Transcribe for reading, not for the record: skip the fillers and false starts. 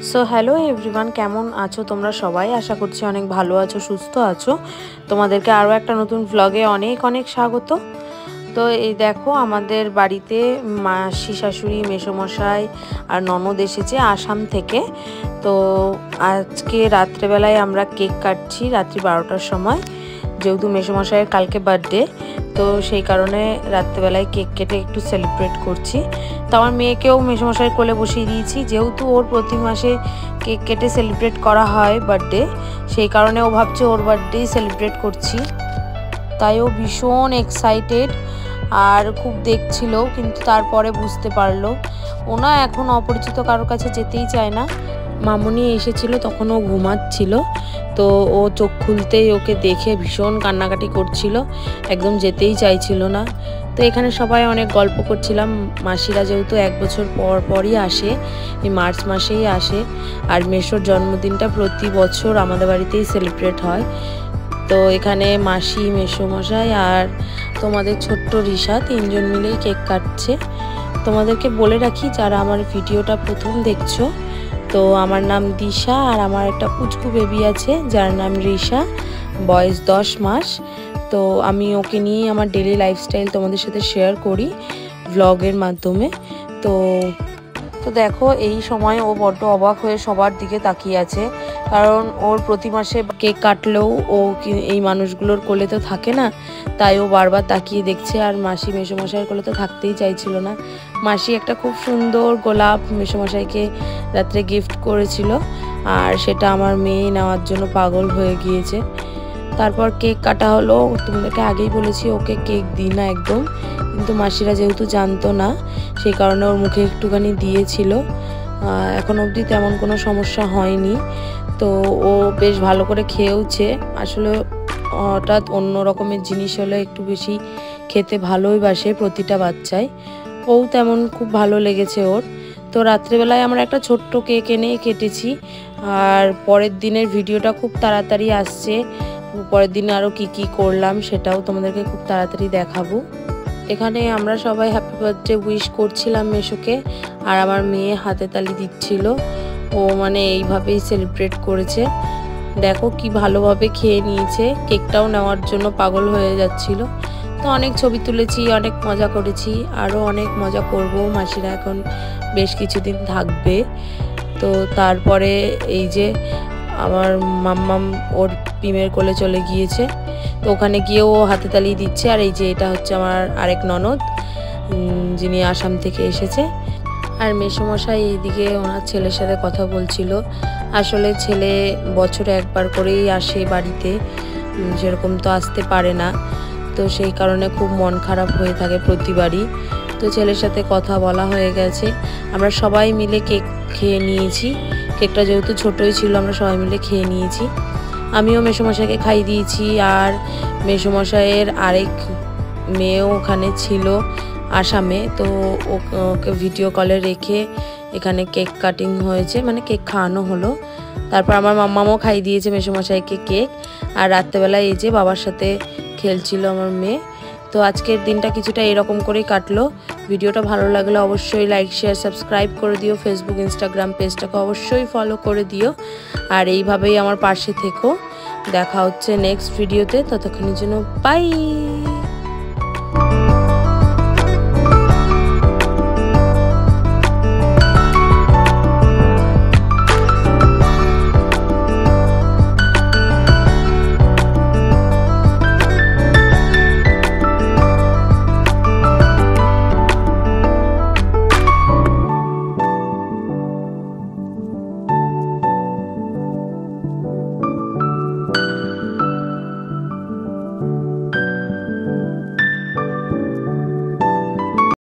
So hello everyone, কেমন আছো তোমরা সবাই? আশা করছি অনেক ভালো আছো, সুস্থ আছো। তোমাদেরকে আরও একটা নতুন ভ্লগে অনেক অনেক স্বাগত। তো এই দেখো, আমাদের বাড়িতে মাসি শাশুড়ি, মেসোমশাই আর ননদ এসেছে আসাম থেকে। তো আজকে রাত্রেবেলায় আমরা কেক কাটছি রাত্রি 12টার সময়, যেহেতু মেসোমশাইয়ের কালকে বার্থডে। তো সেই কারণে রাত্রেবেলায় কেক কেটে একটু সেলিব্রেট করছি। তো আমার মেয়েকেও মেসোমশাইয়ের কোলে বসিয়ে দিয়েছি, যেহেতু ওর প্রতি মাসে কেক কেটে সেলিব্রেট করা হয় বার্থডে, সেই কারণে ও ভাবছে ওর বার্থডেই সেলিব্রেট করছি। তাই ও ভীষণ এক্সাইটেড আর খুব দেখছিল, কিন্তু তারপরে বুঝতে পারলো ও না এখন অপরিচিত কারোর কাছে যেতেই চায় না। মামুনি এসেছিল, তখন ও ঘুমাচ্ছিল। তো ও চোখ খুলতেই ওকে দেখে ভীষণ কান্নাকাটি করছিল, একদম যেতেই চাইছিল না। তো এখানে সবাই অনেক গল্প করছিলাম। মাসিরা যেহেতু 1 বছর পরই আসে, এই মার্চ মাসেই আসে, আর মেসোর জন্মদিনটা প্রতি বছর আমাদের বাড়িতেই সেলিব্রেট হয়। তো এখানে মাসি, মেসোমশাই আর তোমাদের ছোট্ট রিশা, 3 জন মিলেই কেক কাটছে। তোমাদেরকে বলে রাখি, যারা আমার ভিডিওটা প্রথম দেখছো, তো আমার নাম দিশা আর আমার একটা পুচকু বেবি আছে যার নাম রিশা, বয়স 10 মাস। তো আমি ওকে নিয়ে আমার ডেলি লাইফস্টাইল তোমাদের সাথে শেয়ার করি ভ্লগের মাধ্যমে। তো দেখো, এই সময় ও বড্ড অবাক হয়ে সবার দিকে তাকিয়ে আছে, কারণ ওর প্রতি মাসে কেক কাটলেও ও এই মানুষগুলোর কোলে তো থাকে না, তাই ও বারবার তাকিয়ে দেখছে। আর মাসি, মেসোমশাইয়ের কোলে তো থাকতেই চাইছিল না। মাসি একটা খুব সুন্দর গোলাপ মেসোমশাইকে রাত্রে গিফট করেছিল, আর সেটা আমার মেয়ে নেওয়ার জন্য পাগল হয়ে গিয়েছে। তারপর কেক কাটা হলো। তোমাদেরকে আগেই বলেছি ওকে কেক দিই না একদম, কিন্তু মাসিরা যেহেতু জানতো না, সেই কারণে ওর মুখে একটুখানি দিয়েছিল। এখন অবধি তেমন কোনো সমস্যা হয়নি। তো ও বেশ ভালো করে খেয়েওছে। আসলে হঠাৎ অন্য রকমের জিনিস হলে একটু বেশি খেতে ভালোই বাসে প্রতিটা বাচ্চাই। ও তেমন খুব ভালো লেগেছে ওর। তো রাত্রেবেলায় আমরা একটা ছোট্ট কেক এনে কেটেছি, আর পরের দিনের ভিডিওটা খুব তাড়াতাড়ি আসছে। পরের দিন আরও কি করলাম সেটাও তোমাদেরকে খুব তাড়াতাড়ি দেখাবো। এখানে আমরা সবাই হ্যাপি বার্থডে উইশ করছিলাম মেসোকে, আর আমার মেয়ে হাতে তালি দিচ্ছিল। ও মানে এইভাবেই সেলিব্রেট করেছে। দেখো কি ভালোভাবে খেয়ে নিয়েছে, কেকটাও নেওয়ার জন্য পাগল হয়ে যাচ্ছিল। তো অনেক ছবি তুলেছি, অনেক মজা করেছি, আরও অনেক মজা করব। মাসিরা এখন বেশ কিছুদিন থাকবে। তো তারপরে এই যে আমার মাম্মাম ওর পিমের কোলে চলে গিয়েছে। তো ওখানে গিয়েও হাতে তালি দিচ্ছে। আর এই যে এটা হচ্ছে আমার আরেক ননদ, যিনি আসাম থেকে এসেছে। আর মেসোমশাই এইদিকে ওনার ছেলের সাথে কথা বলছিল। আসলে ছেলে বছরে একবার করেই আসে বাড়িতে, সেরকম তো আসতে পারে না। তো সেই কারণে খুব মন খারাপ হয়ে থাকে প্রতিবারই। তো ছেলের সাথে কথা বলা হয়ে গেছে। আমরা সবাই মিলে কেক খেয়ে নিয়েছি। কেকটা যেহেতু ছোটোই ছিল, আমরা সবাই মিলে খেয়ে নিয়েছি। আমিও মেসোমশাইকে খাইয়ে দিয়েছি, আর মেসোমশাইয়ের আরেক মেয়েও ওখানে ছিল আসামে। তো ওকে ভিডিও কলে রেখে এখানে কেক কাটিং হয়েছে, মানে কেক খাওয়ানো হলো। তারপর আমার মাম্মামও খাইয়ে দিয়েছে মেসোমশাইকে কেক। আর রাত্রেবেলায় এই যে বাবার সাথে খেলছিল আমার মেয়ে। তো আজকের দিনটা কিছুটা এরকম করেই কাটলো। ভিডিওটা ভালো লাগলে অবশ্যই লাইক, শেয়ার, সাবস্ক্রাইব করে দিও। ফেসবুক, ইনস্টাগ্রাম পেজটাকে অবশ্যই ফলো করে দিও। আর এইভাবেই আমার পাশে থেকো। দেখা হচ্ছে নেক্সট ভিডিওতে। ততক্ষণের জন্য বাই।